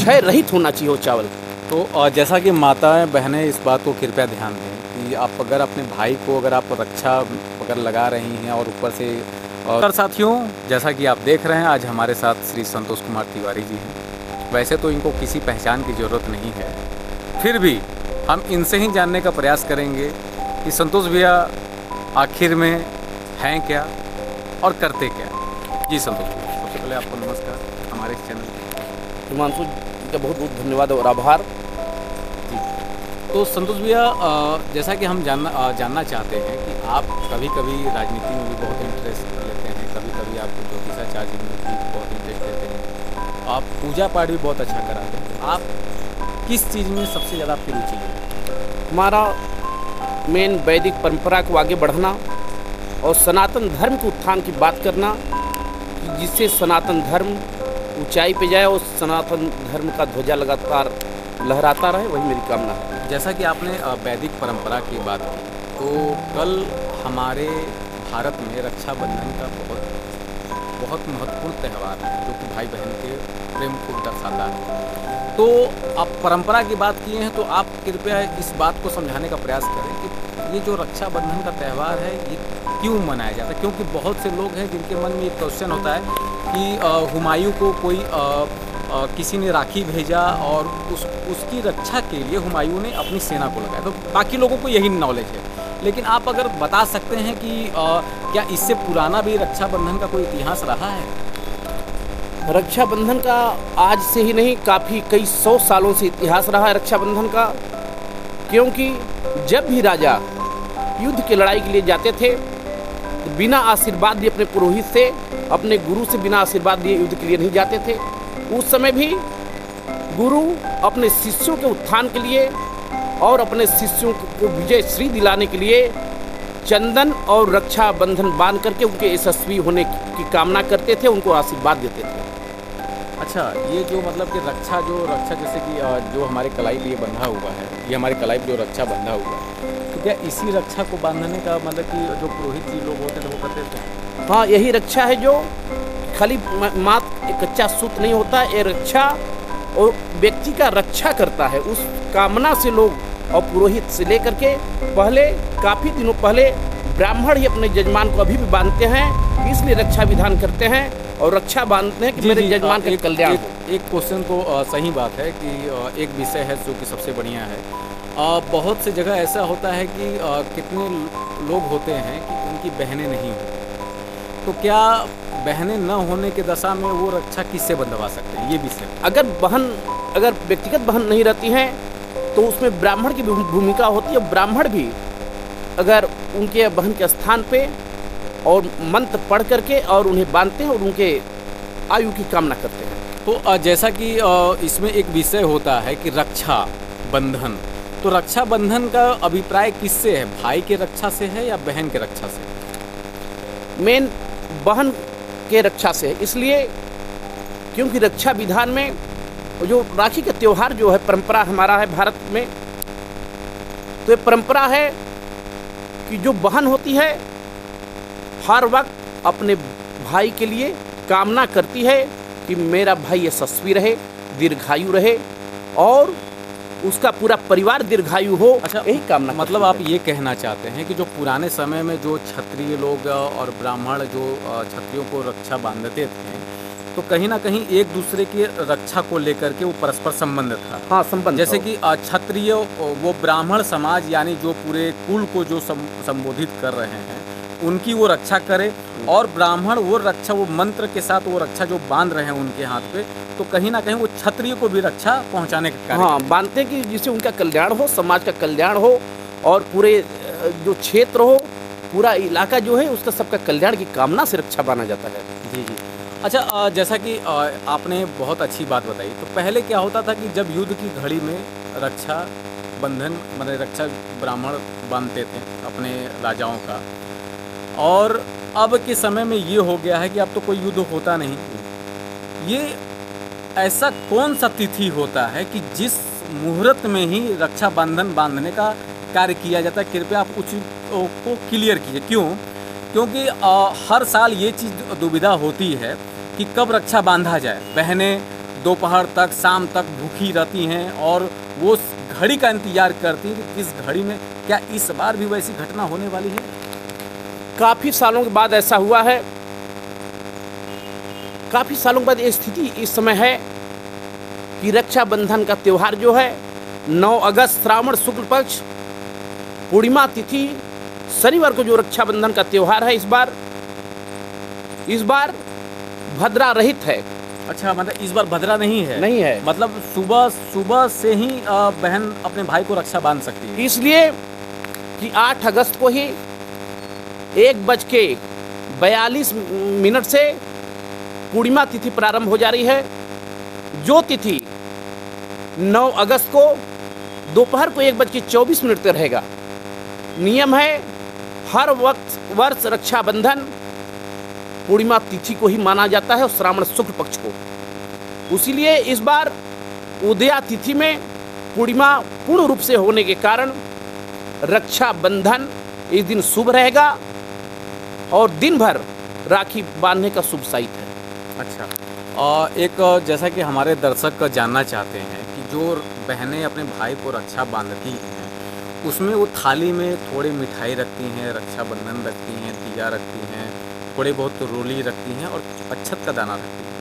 क्षय रहित होना चाहिए वो चावल। तो जैसा कि माताएं बहनें इस बात को कृपया ध्यान दें कि आप अगर अपने भाई को अगर आप रक्षा अगर लगा रही हैं और ऊपर से और साथियों, जैसा कि आप देख रहे हैं आज हमारे साथ श्री संतोष कुमार तिवारी जी हैं। वैसे तो इनको किसी पहचान की ज़रूरत नहीं है, फिर भी हम इनसे ही जानने का प्रयास करेंगे कि संतोष भैया आखिर में हैं क्या और करते क्या। जी संतोष भैया, सबसे पहले आपको नमस्कार हमारे इस चैनल पर। हिमांशु जी का बहुत बहुत धन्यवाद और आभार। जी, तो संतोष भैया जैसा कि हम जानना चाहते हैं कि आप कभी कभी राजनीति में भी बहुत इंटरेस्ट लेते हैं, कभी कभी आप ज्योतिषाचार्य में भी बहुत इंटरेस्ट लेते हैं, आप पूजा पाठ भी बहुत अच्छा कराते हैं। आप किस चीज़ में सबसे ज़्यादा आपकी रुचि है? हमारा मेन वैदिक परंपरा को आगे बढ़ाना और सनातन धर्म के उत्थान की बात करना, कि जिससे सनातन धर्म ऊंचाई पे जाए और सनातन धर्म का ध्वजा लगातार लहराता रहे, वही मेरी कामना है। जैसा कि आपने वैदिक परंपरा की बात की, तो कल हमारे भारत में रक्षाबंधन का बहुत महत्वपूर्ण त्यौहार है जो कि भाई बहन के प्रेम को दर्शाता है। तो आप परंपरा की बात किए हैं, तो आप कृपया इस बात को समझाने का प्रयास करें कि ये जो रक्षाबंधन का त्यौहार है ये क्यों मनाया जाता है। क्योंकि बहुत से लोग हैं जिनके मन में एक क्वेश्चन होता है कि हुमायूं को कोई किसी ने राखी भेजा और उसकी रक्षा के लिए हुमायूं ने अपनी सेना को लगाया, तो बाकी लोगों को यही नॉलेज है। लेकिन आप अगर बता सकते हैं कि क्या इससे पुराना भी रक्षाबंधन का कोई इतिहास रहा है? रक्षाबंधन का आज से ही नहीं, काफ़ी कई 100 सालों से इतिहास रहा है रक्षाबंधन का। क्योंकि जब भी राजा युद्ध की लड़ाई के लिए जाते थे तो बिना आशीर्वाद दिए अपने पुरोहित से, अपने गुरु से बिना आशीर्वाद दिए युद्ध के लिए नहीं जाते थे। उस समय भी गुरु अपने शिष्यों के उत्थान के लिए और अपने शिष्यों को विजय श्री दिलाने के लिए चंदन और रक्षाबंधन बांध करके उनके यशस्वी होने की कामना करते थे, उनको आशीर्वाद देते थे। अच्छा, ये जो मतलब कि रक्षा जैसे कि जो हमारे कलाई पे ये बंधा हुआ है, ये हमारे कलाई पे जो रक्षा बंधा हुआ है, तो क्या इसी रक्षा को बांधने का मतलब कि जो पुरोहित जी लोग होते थे वो करते थे? हाँ, यही रक्षा है जो खाली मात्र एक कच्चा सूत नहीं होता, ये रक्षा और व्यक्ति का रक्षा करता है। उस कामना से लोग और पुरोहित से लेकर के पहले काफ़ी दिनों पहले ब्राह्मण ही अपने जजमान को अभी भी बांधते हैं, इसलिए रक्षा विधान करते हैं और रक्षा बांधते हैं कि मेरे जजमान का कल्याण हो। एक क्वेश्चन तो सही बात है कि एक विषय है जो कि सबसे बढ़िया है। बहुत से जगह ऐसा होता है कि कितने लोग होते हैं कि उनकी बहनें नहीं होती, तो क्या बहनें न होने के दशा में वो रक्षा किससे बंधवा सकते हैं? ये विषय अगर व्यक्तिगत बहन नहीं रहती हैं तो उसमें ब्राह्मण की भूमिका होती है। ब्राह्मण भी अगर उनके बहन के स्थान पे और मंत्र पढ़ करके और उन्हें बांधते हैं और उनके आयु की कामना करते हैं। तो जैसा कि इसमें एक विषय होता है कि रक्षा बंधन, तो रक्षा बंधन का अभिप्राय किससे है? भाई के रक्षा से है या बहन के रक्षा से? मेन बहन के रक्षा से, इसलिए क्योंकि रक्षा विधान में जो राखी का त्यौहार जो है परंपरा हमारा है भारत में, तो ये परंपरा है कि जो बहन होती है हर वक्त अपने भाई के लिए कामना करती है कि मेरा भाई यशस्वी रहे, दीर्घायु रहे और उसका पूरा परिवार दीर्घायु हो। अच्छा, यही कामना मतलब आप ये कहना चाहते हैं कि जो पुराने समय में जो क्षत्रिय लोग और ब्राह्मण जो क्षत्रियों को रक्षा बांधते थे, तो कहीं ना कहीं एक दूसरे की रक्षा को लेकर के वो परस्पर संबंध था। हाँ, संबंध। जैसे कि क्षत्रिय वो ब्राह्मण समाज यानी जो पूरे कुल को जो संबोधित कर रहे हैं उनकी वो रक्षा करे, और ब्राह्मण वो रक्षा वो मंत्र के साथ वो रक्षा जो बांध रहे हैं उनके हाथ पे, तो कहीं ना कहीं वो क्षत्रिय को भी रक्षा पहुंचाने का कार्य। हाँ, बांधते कि जिससे उनका कल्याण हो, समाज का कल्याण हो और पूरे जो क्षेत्र हो, पूरा इलाका जो है उसका सबका कल्याण की कामना से रक्षा बांधा जाता है। जी जी। अच्छा, जैसा कि आपने बहुत अच्छी बात बताई, तो पहले क्या होता था कि जब युद्ध की घड़ी में रक्षा बंधन मतलब रक्षा ब्राह्मण बांधते थे अपने राजाओं का, और अब के समय में ये हो गया है कि अब तो कोई युद्ध होता नहीं। ये ऐसा कौन सा तिथि होता है कि जिस मुहूर्त में ही रक्षा बंधन बांधने का कार्य किया जाता है? कृपया आप उस को क्लियर कीजिए। क्योंकि हर साल ये चीज़ दुविधा होती है कि कब रक्षा बांधा जाए। बहनें दोपहर तक, शाम तक भूखी रहती हैं और वो घड़ी का इंतजार करती हैं कि किस घड़ी में, क्या इस बार भी वैसी घटना होने वाली है? काफ़ी सालों के बाद ऐसा हुआ है। काफ़ी सालों के बाद ये स्थिति इस समय है कि रक्षाबंधन का त्यौहार जो है 9 अगस्त श्रावण शुक्ल पक्ष पूर्णिमा तिथि शनिवार को जो रक्षाबंधन का त्यौहार है, इस बार भद्रा रहित है। अच्छा, मतलब इस बार भद्रा नहीं है? मतलब सुबह से ही बहन अपने भाई को रक्षा बांध सकती है, इसलिए कि 8 अगस्त को ही 1:42 से पूर्णिमा तिथि प्रारंभ हो जा रही है, जो तिथि 9 अगस्त को दोपहर को 1:24 तक रहेगा। नियम है हर वर्ष रक्षाबंधन पूर्णिमा तिथि को ही माना जाता है और श्रावण शुक्ल पक्ष को। इसीलिए इस बार उदया तिथि में पूर्णिमा पूर्ण रूप से होने के कारण रक्षाबंधन इस दिन शुभ रहेगा और दिन भर राखी बांधने का शुभ साइट है। अच्छा, एक जैसा कि हमारे दर्शक जानना चाहते हैं कि जो बहनें अपने भाई को रक्षा बांधती हैं उसमें वो थाली में थोड़ी मिठाई रखती हैं, रक्षाबंधन रखती हैं, दिया रखती हैं, थोड़े बहुत रोली रखती हैं और अक्षत का दाना रखती हैं।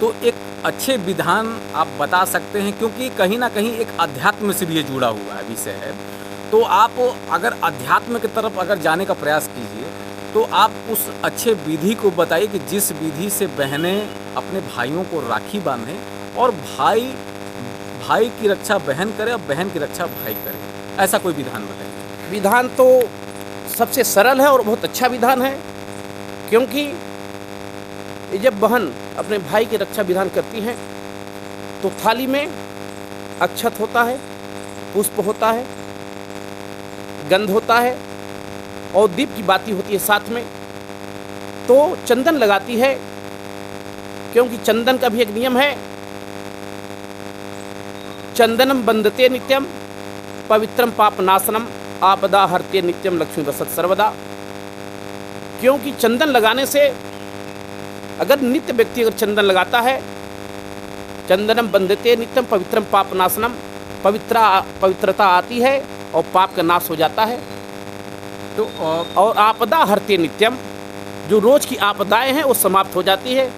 तो एक अच्छे विधान आप बता सकते हैं, क्योंकि कहीं ना कहीं एक अध्यात्म से भी ये जुड़ा हुआ है विषय है। तो आप अगर अध्यात्म की तरफ अगर जाने का प्रयास कीजिए तो आप उस अच्छे विधि को बताइए कि जिस विधि से बहनें अपने भाइयों को राखी बांधें और भाई की रक्षा बहन करे और बहन की रक्षा भाई करे, ऐसा कोई विधान बताइए। विधान तो सबसे सरल है और बहुत अच्छा विधान है, क्योंकि जब बहन अपने भाई की रक्षा विधान करती हैं तो थाली में अक्षत होता है, पुष्प होता है, गंध होता है और दीप की बाती होती है साथ में। तो चंदन लगाती है, क्योंकि चंदन का भी एक नियम है, चंदनम बंधते नित्यम पवित्रम पाप नाशनम आपदा हरते नित्यम लक्ष्मी बसत सर्वदा। क्योंकि चंदन लगाने से अगर नित्य व्यक्ति अगर चंदन लगाता है, चंदनम बंधते नित्यम पवित्रम पाप नाशनम, पवित्रता आती है और पाप का नाश हो जाता है। तो और आपदा हरते नित्यम, जो रोज की आपदाएं हैं वो समाप्त हो जाती है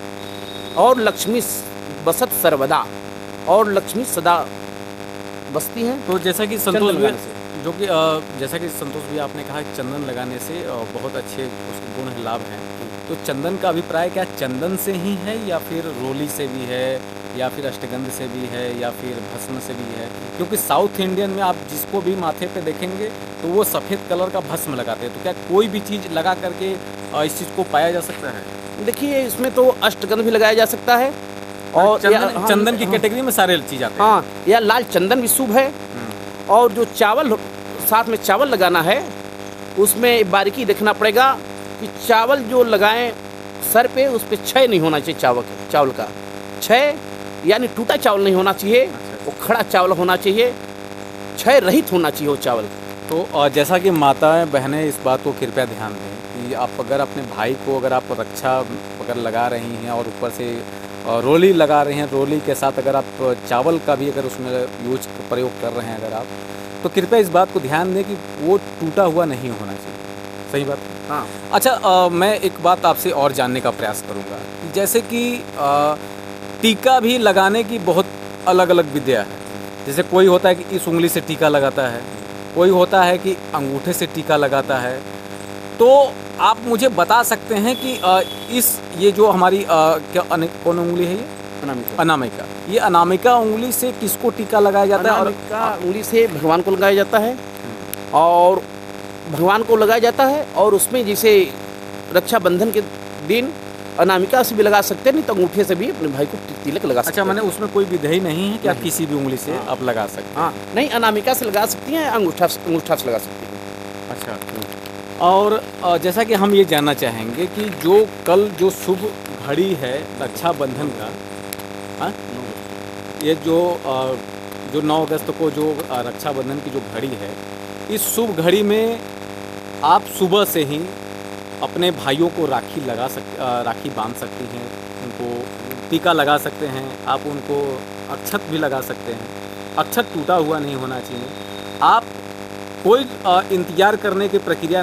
और लक्ष्मी बसत सर्वदा, और लक्ष्मी सदा बसती हैं। तो जैसा कि संतोष भी आपने कहा चंदन लगाने से बहुत अच्छे उसके गुण लाभ हैं। तो चंदन का अभिप्राय क्या चंदन से ही है या फिर रोली से भी है या फिर अष्टगंध से भी है या फिर भस्म से भी है? क्योंकि साउथ इंडियन में आप जिसको भी माथे पे देखेंगे तो वो सफ़ेद कलर का भस्म लगाते हैं। तो क्या कोई भी चीज़ लगा करके इस चीज़ को पाया जा सकता है? देखिए, इसमें तो अष्टगंध भी लगाया जा सकता है और चंदन की कैटेगरी में सारे चीज़ आते हैं। हाँ, या लाल चंदन भी शुभ है। और जो चावल साथ में चावल लगाना है उसमें बारीकी देखना पड़ेगा कि चावल जो लगाएं सर पे उस पर क्षय नहीं होना चाहिए। चावल का क्षय यानी टूटा चावल नहीं होना चाहिए, वो खड़ा चावल होना चाहिए, क्षय रहित होना चाहिए वो चावल। तो जैसा कि माताएं बहनें इस बात को कृपया ध्यान दें कि आप अगर अपने भाई को अगर आप रक्षा अगर लगा रही हैं और ऊपर से रोली लगा रही हैं, रोली के साथ अगर आप चावल का भी अगर उसमें प्रयोग कर रहे हैं अगर आप, तो कृपया इस बात को ध्यान दें कि वो टूटा हुआ नहीं होना चाहिए। सही बात? हाँ। अच्छा, मैं एक बात आपसे और जानने का प्रयास करूँगा, जैसे कि टीका भी लगाने की बहुत अलग अलग विद्या है। जैसे कोई होता है कि इस उंगली से टीका लगाता है, कोई होता है कि अंगूठे से टीका लगाता है। तो आप मुझे बता सकते हैं कि ये जो हमारी कौन उंगली है ये? अनामिका। ये अनामिका उंगली से किसको टीका लगाया जाता है? अनामिका उंगली से भगवान को लगाया जाता है और भगवान को लगाया जाता है। और उसमें जैसे रक्षाबंधन के दिन अनामिका से भी लगा सकते हैं, नहीं तो अंगूठे से भी अपने भाई को तिलक लगा सकते हैं। अच्छा, मैंने उसमें कोई विधि नहीं है कि आप किसी भी उंगली से आप लगा सकते हैं? हाँ, नहीं, अनामिका से लगा सकती हैं, अंगूठा से लगा सकती हैं। अच्छा, और जैसा कि हम ये जानना चाहेंगे कि जो कल जो शुभ घड़ी है रक्षाबंधन का, ये जो 9 अगस्त को जो रक्षाबंधन की जो घड़ी है, इस शुभ घड़ी में आप सुबह से ही अपने भाइयों को राखी बांध सकती हैं, उनको टीका लगा सकते हैं, आप उनको अक्षत भी लगा सकते हैं। अक्षत टूटा हुआ नहीं होना चाहिए। आप कोई इंतज़ार करने की प्रक्रिया नहीं।